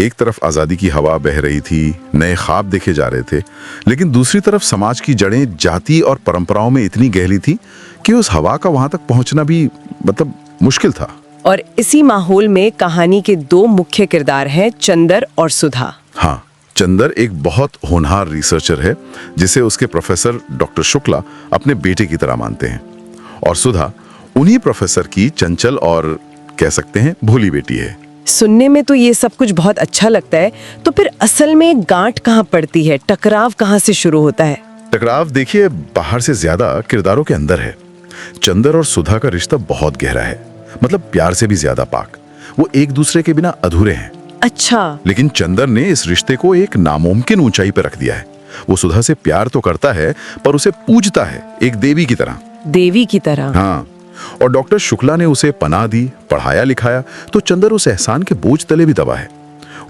एक तरफ आजादी की हवा बह रही थी, नए ख्वाब देखे जा रहे थे, लेकिन दूसरी तरफ समाज की जड़ें जाति और परंपराओं में इतनी गहरी थी कि उस हवा का वहां तक पहुंचना भी मुश्किल था। और इसी माहौल में कहानी के दो मुख्य किरदार हैं, चंदर और सुधा। हाँ, चंदर एक बहुत होनहार रिसर्चर है जिसे उसके प्रोफेसर डॉक्टर शुक्ला अपने बेटे की तरह मानते हैं, और सुधा उन्हीं प्रोफेसर की चंचल और कह सकते हैं भोली बेटी है। सुनने में तो ये सब कुछ बहुत अच्छा लगता है, तो फिर असल में गांठ कहाँ पड़ती है, टकराव कहाँ से शुरू होता है? टकराव देखिए बाहर से ज्यादा किरदारों के अंदर है। चंदर और सुधा का रिश्ता बहुत गहरा है, मतलब प्यार से भी ज्यादा पाक। वो एक दूसरे के बिना अधूरे हैं। अच्छा। लेकिन चंदर ने इस रिश्ते को एक नामुमकिन ऊंचाई पर रख दिया है। वो सुधा से प्यार तो करता है पर उसे पूजता है, एक देवी की तरह। देवी की तरह? हाँ। और डॉक्टर शुक्ला ने उसे पनाह दी, पढ़ाया लिखाया, तो चंदर उस एहसान के बोझ तले भी दबा है।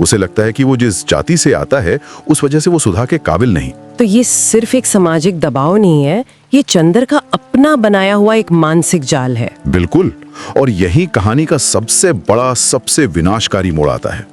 उसे लगता है कि वो जिस जाति से आता है उस वजह से वो सुधा के काबिल नहीं। तो ये सिर्फ एक सामाजिक दबाव नहीं है, ये चंदर का अपना बनाया हुआ एक मानसिक जाल है। बिल्कुल। और यही कहानी का सबसे बड़ा, सबसे विनाशकारी मोड़ आता है।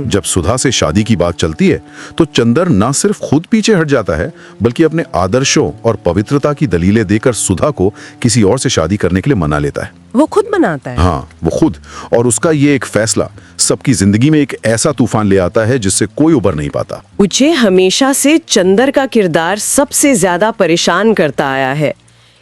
जब सुधा से शादी की बात चलती है तो चंदर न सिर्फ खुद पीछे हट जाता है बल्कि अपने आदर्शों और पवित्रता की दलीलें देकर सुधा को किसी और से शादी करने के लिए मना लेता है। वो खुद मनाता है? हाँ, वो खुद। और उसका ये एक फैसला सबकी जिंदगी में एक ऐसा तूफान ले आता है जिससे कोई उबर नहीं पाता। मुझे हमेशा से चंदर का किरदार सबसे ज्यादा परेशान करता आया है।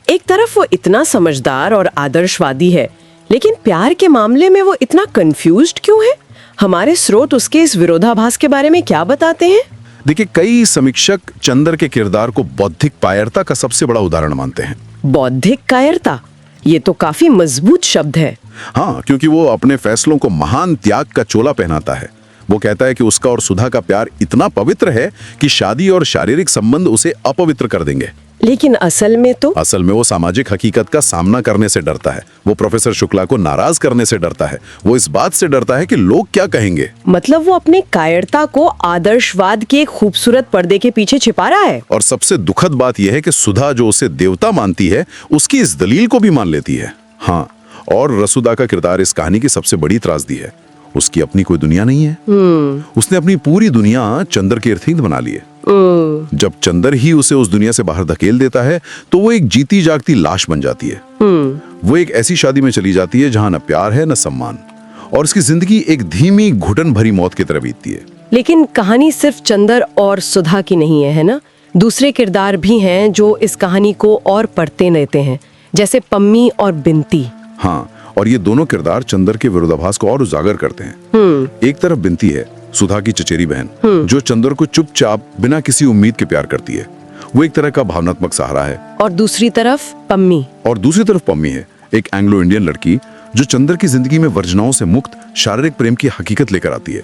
एक तरफ वो इतना समझदार और आदर्शवादी है, लेकिन प्यार के मामले में वो इतना कंफ्यूज्ड क्यों है? हमारे स्रोत उसके इस विरोधाभास के बारे में क्या बताते हैं? देखिए, कई समीक्षक चंदर के किरदार को बौद्धिक कायरता का सबसे बड़ा उदाहरण मानते हैं। बौद्धिक कायरता? ये तो काफी मजबूत शब्द है। हाँ, क्योंकि वो अपने फैसलों को महान त्याग का चोला पहनाता है। वो कहता है कि उसका और सुधा का प्यार इतना पवित्र है कि शादी और शारीरिक संबंध उसे अपवित्र कर देंगे। लेकिन असल में वो सामाजिक हकीकत का सामना करने से डरता है। वो प्रोफेसर शुक्ला को नाराज करने से डरता है। वो इस बात से डरता है कि लोग क्या कहेंगे। मतलब वो अपनी कायरता को आदर्शवाद के एक खूबसूरत पर्दे के पीछे छिपा रहा है। और सबसे दुखद बात यह है कि सुधा जो उसे देवता मानती है उसकी इस दलील को भी मान लेती है। हाँ, और रसुदा का किरदार इस कहानी की सबसे बड़ी त्रासदी है। उसकी अपनी कोई दुनिया नहीं है। उसने अपनी पूरी दुनिया चंदर के इर्द-गिर्द बना ली है। जब चंदर ही उसे उस दुनिया से बाहर धकेल देता है तो वो एक जीती जागती लाश बन जाती है। वो एक ऐसी शादी में चली जाती है जहां न प्यार है न सम्मान, और उसकी जिंदगी एक धीमी घुटन भरी मौत की तरह बीतती है। लेकिन कहानी सिर्फ चंदर और सुधा की नहीं है ना? दूसरे किरदार भी हैं जो इस कहानी को और पढ़ते रहते हैं, जैसे पम्मी और बिनती। हाँ, और ये दोनों किरदार चंदर के विरोधाभास को और उजागर करते हैं। एक तरफ बिनती है, सुधा की चचेरी बहन, जो चंदर को चुपचाप बिना किसी उम्मीद के प्यार करती है। वो एक तरह का भावनात्मक सहारा है। और दूसरी तरफ पम्मी है, एक एंग्लो इंडियन लड़की जो चंदर की जिंदगी में वर्जनाओं से मुक्त शारीरिक प्रेम की हकीकत लेकर आती है।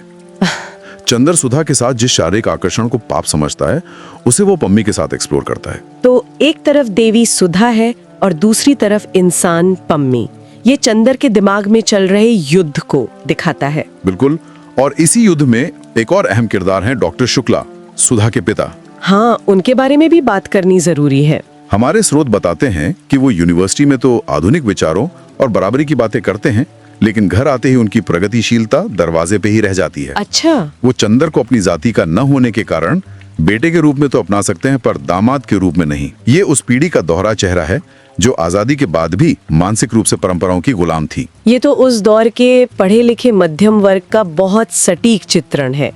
चंदर सुधा के साथ जिस शारीरिक आकर्षण को पाप समझता है उसे वो पम्मी के साथ एक्सप्लोर करता है। तो एक तरफ देवी सुधा है और दूसरी तरफ इंसान पम्मी। ये चंदर के दिमाग में चल रहे युद्ध को दिखाता है। बिल्कुल। और इसी युद्ध में एक और अहम किरदार है डॉक्टर शुक्ला, सुधा के पिता। हाँ, उनके बारे में भी बात करनी जरूरी है। हमारे स्रोत बताते हैं कि वो यूनिवर्सिटी में तो आधुनिक विचारों और बराबरी की बातें करते हैं, लेकिन घर आते ही उनकी प्रगतिशीलता दरवाजे पे ही रह जाती है। अच्छा। वो चंदर को अपनी जाति का न होने के कारण बेटे के रूप में तो अपना सकते हैं पर दामाद के रूप में नहीं। ये उस पीढ़ी का दोहरा चेहरा है जो आजादी के बाद भी मानसिक रूप से परंपराओं की गुलाम थी। ये तो उस दौर के पढ़े लिखे मध्यम वर्ग का बहुत सटीक चित्रण है,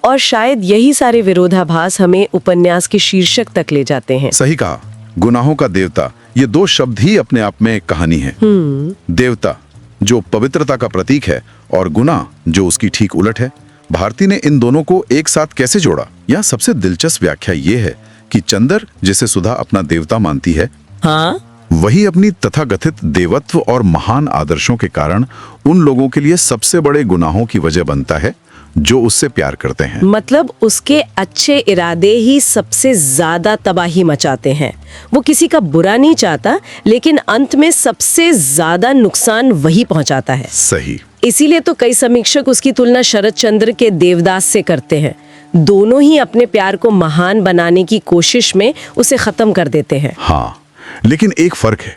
और शायद यही सारे विरोधाभास हमें उपन्यास के शीर्षक तक ले जाते हैं। सही कहा। गुनाहों का देवता, ये दो शब्द ही अपने आप में एक कहानी है। देवता जो पवित्रता का प्रतीक है और गुनाह जो उसकी ठीक उलट है। भारती ने इन दोनों को एक साथ कैसे जोड़ा? यहाँ सबसे दिलचस्प व्याख्या ये है कि चंदर जिसे सुधा अपना देवता मानती है, हाँ? वही अपनी तथाकथित देवत्व और महान आदर्शों के कारण उन लोगों के लिए सबसे बड़े गुनाहों की वजह बनता है जो उससे प्यार करते हैं। मतलब उसके अच्छे इरादे ही सबसे ज्यादा तबाही मचाते हैं। वो किसी का बुरा नहीं चाहता, लेकिन अंत में सबसे ज्यादा नुकसान वही पहुंचाता है। सही। इसीलिए तो कई समीक्षक उसकी तुलना शरद चंद्र के देवदास से करते हैं। दोनों ही अपने प्यार को महान बनाने की कोशिश में उसे खत्म कर देते हैं। हाँ, लेकिन एक फर्क है।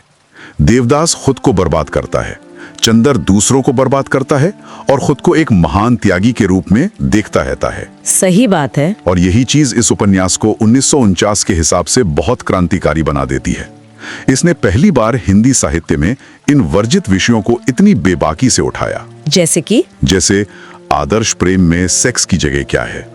देवदास खुद को बर्बाद करता है, चंदर दूसरों को बर्बाद करता है और खुद को एक महान त्यागी के रूप में देखता रहता है। सही बात है। और यही चीज इस उपन्यास को 1949 के हिसाब से बहुत क्रांतिकारी बना देती है। इसने पहली बार हिंदी साहित्य में इन वर्जित विषयों को इतनी बेबाकी से उठाया। जैसे आदर्श प्रेम में सेक्स की जगह क्या है,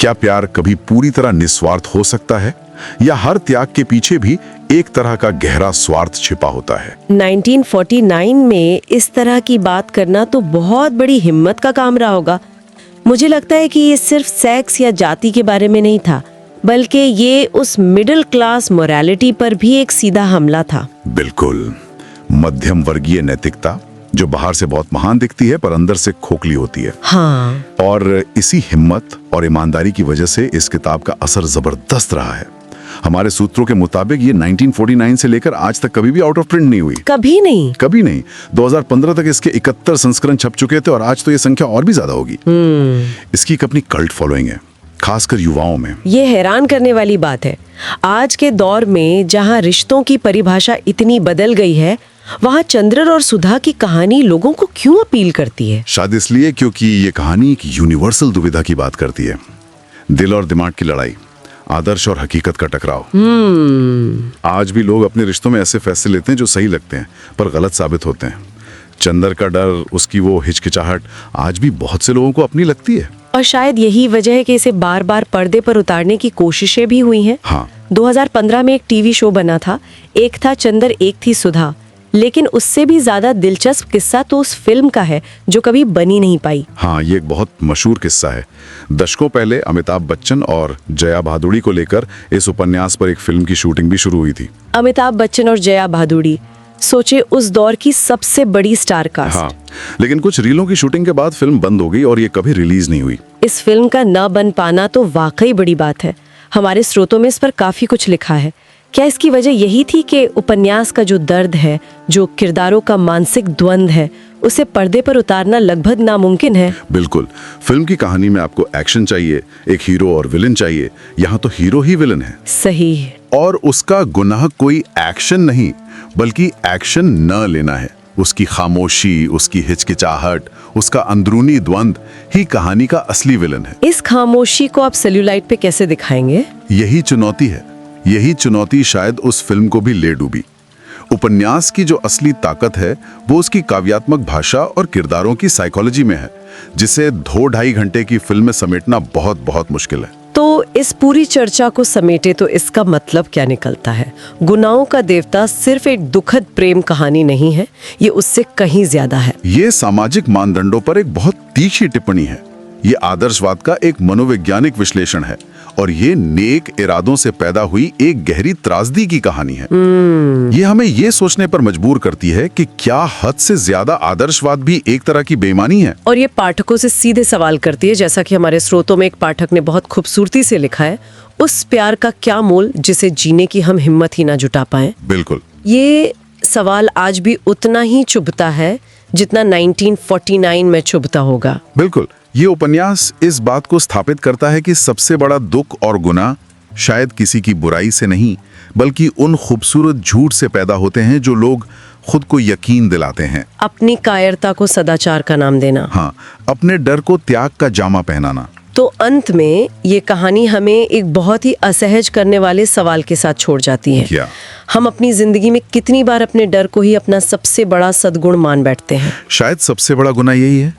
क्या प्यार कभी पूरी तरह निस्वार्थ हो सकता है, या हर त्याग के पीछे भी एक तरह का गहरा स्वार्थ छिपा होता है। 1949 में इस तरह की बात करना तो बहुत बड़ी हिम्मत का काम रहा होगा। मुझे लगता है कि ये सिर्फ सेक्स या जाति के बारे में नहीं था, बल्कि ये उस मिडिल क्लास मोरालिटी पर भी एक सीधा हमला था। बिल्कुल, मध्यम वर्गीय नैतिकता जो बाहर से बहुत महान दिखती है पर अंदर से खोखली होती है। हाँ। और इसी हिम्मत और ईमानदारी की वजह से इस किताब का असर जबरदस्त रहा है। हमारे सूत्रों के मुताबिक ये 1949 से लेकर आज तक कभी भी आउट ऑफ प्रिंट नहीं हुई। कभी नहीं। 2015 तक इसके 71 संस्करण छप चुके थे और आज तो ये संख्या और भी ज्यादा होगी। इसकी एक अपनी कल्ट फॉलोइंग है, खासकर युवाओं में। ये हैरान करने वाली बात है। आज के दौर में जहाँ रिश्तों की परिभाषा इतनी बदल गई है, वहाँ चंद्र और सुधा की कहानी लोगों को क्यों अपील करती है? शायद इसलिए क्योंकि ये कहानी एक यूनिवर्सल दुविधा की बात करती है। दिल और दिमाग की लड़ाई, आदर्श और हकीकत का टकराव। आज भी लोग अपने रिश्तों में ऐसे फैसले लेते हैं जो सही लगते हैं पर गलत साबित होते हैं। चंदर का डर, उसकी वो हिचकिचाहट आज भी बहुत से लोगों को अपनी लगती है। और शायद यही वजह है कि इसे बार बार पर्दे पर उतारने की कोशिशें भी हुई हैं। हाँ। 2015 में एक टीवी शो बना था, एक था चंदर एक थी सुधा, लेकिन उससे भी ज्यादा दिलचस्प किस्सा तो उस फिल्म का है जो कभी बनी नहीं पाई। हाँ, ये एक बहुत मशहूर किस्सा है। दशकों पहले अमिताभ बच्चन और जया भादुड़ी को लेकर इस उपन्यास पर एक फिल्म की शूटिंग भी शुरू हुई थी। अमिताभ बच्चन और जया भादुड़ी, सोचे उस दौर की सबसे बड़ी स्टार कास्ट। हाँ, लेकिन कुछ रीलों की शूटिंग के बाद फिल्म बंद हो गई और ये कभी रिलीज नहीं हुई। इस फिल्म का न बन पाना तो वाकई बड़ी बात है। हमारे स्रोतों में इस पर काफी कुछ लिखा है। क्या इसकी वजह यही थी कि उपन्यास का जो दर्द है, जो किरदारों का मानसिक द्वंद्व है, उसे पर्दे पर उतारना लगभग नामुमकिन है? बिल्कुल। फिल्म की कहानी में आपको एक्शन चाहिए, एक हीरो और विलन चाहिए। यहाँ तो हीरो ही विलन है। सही। और उसका गुनाह कोई एक्शन नहीं, बल्कि एक्शन न लेना है। उसकी खामोशी, उसकी हिचकिचाहट, उसका अंदरूनी द्वंद्व ही कहानी का असली विलन है। इस खामोशी को आप सेल्यूलाइट पे कैसे दिखाएंगे? यही चुनौती है। यही चुनौती शायद उस फिल्म को भी ले डूबी। उपन्यास की जो असली ताकत है वो उसकी काव्यात्मक भाषा और किरदारों की साइकोलॉजी में है, जिसे 2-2.5 घंटे की फिल्म में समेटना बहुत बहुत मुश्किल है। तो इस पूरी चर्चा को समेटे तो इसका मतलब क्या निकलता है? गुनाहों का देवता सिर्फ एक दुखद प्रेम कहानी नहीं है, ये उससे कहीं ज्यादा है। ये सामाजिक मानदंडों पर एक बहुत तीखी टिप्पणी है। ये आदर्शवाद का एक मनोवैज्ञानिक विश्लेषण है और ये नेक इरादों से पैदा हुई एक गहरी त्रासदी की कहानी है। ये हमें ये सोचने पर मजबूर करती है कि क्या हद से ज्यादा आदर्शवाद भी एक तरह की बेईमानी है? और ये पाठकों से सीधे सवाल करती है, जैसा कि हमारे स्रोतों में एक पाठक ने बहुत खूबसूरती से लिखा है, उस प्यार का क्या मोल जिसे जीने की हम हिम्मत ही ना जुटा पाए। बिल्कुल। ये सवाल आज भी उतना ही चुभता है जितना 1949 में चुभता होगा। बिल्कुल। ये उपन्यास इस बात को स्थापित करता है कि सबसे बड़ा दुख और गुनाह शायद किसी की बुराई से नहीं, बल्कि उन खूबसूरत झूठ से पैदा होते हैं जो लोग खुद को यकीन दिलाते हैं। अपनी कायरता को सदाचार का नाम देना। हाँ, अपने डर को त्याग का जामा पहनाना। तो अंत में ये कहानी हमें एक बहुत ही असहज करने वाले सवाल के साथ छोड़ जाती है। क्या? हम अपनी जिंदगी में कितनी बार अपने डर को ही अपना सबसे बड़ा सद्गुण मान बैठते हैं? शायद सबसे बड़ा गुनाह यही है